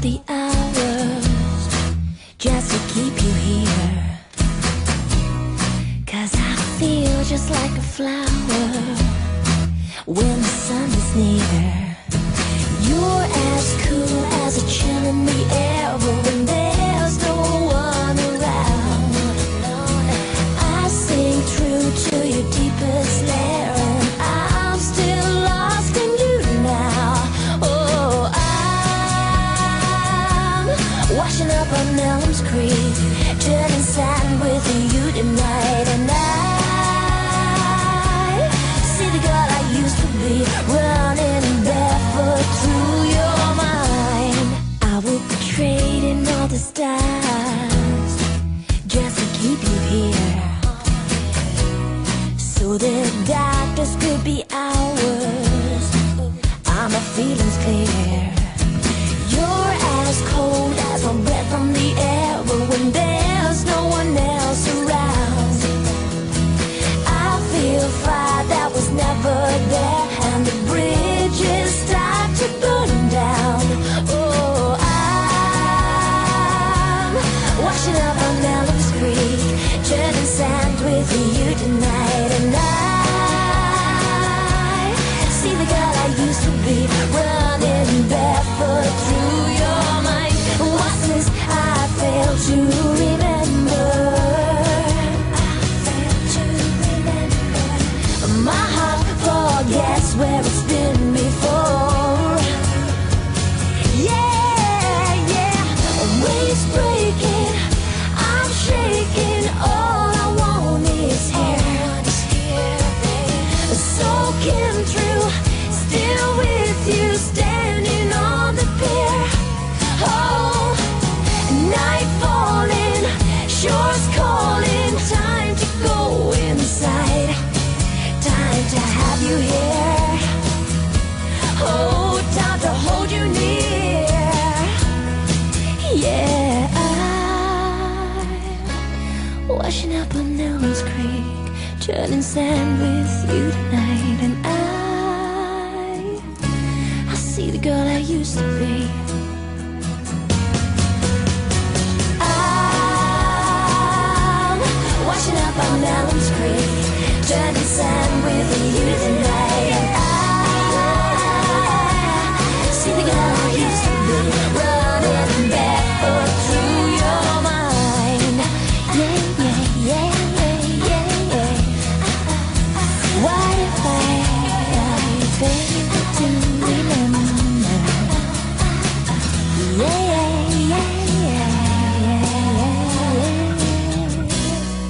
the hours just to keep you here. 'Cause I feel just like a flower when the sun is near. You're as cool as a chill in the air, but when there's no one around, I sing true to your deepest lair, and I'm still lost in you now. Oh, I'm washing up on Elm's Creek, turning sand with you tonight, and I see the girl I used to be, running barefoot through your mind. I will be trading all the stars just to keep you here, so the darkness could be ours. I'm a feelings clear. You're as cold as my breath from the air, but when there's no one else around, I feel fire that was never there, and the bridges start to burn down. Oh, I'm washing up on Elm's Creek, turning sand with you tonight, and I see the girl I used to be, running barefoot through your mind. What's this I fail to remember? My heart forgets where it's been before. Yeah, yeah, waves breaking, I'm shaking, all I want is here. Soaking through, still with you, standing on the pier. Oh, night falling, shores calling, time to go inside, time to have you here. Oh, time to hold you near. Yeah, I'm washing up on Elm's Creek, turning sand with you tonight, and I see the girl I used to be. I'm washing up on Elm's Creek, turning sand with you tonight, and I see the girl I used to be, running barefoot through your mind. Yeah, yeah, yeah, yeah, yeah, yeah. What if I fail to remember? Yeah.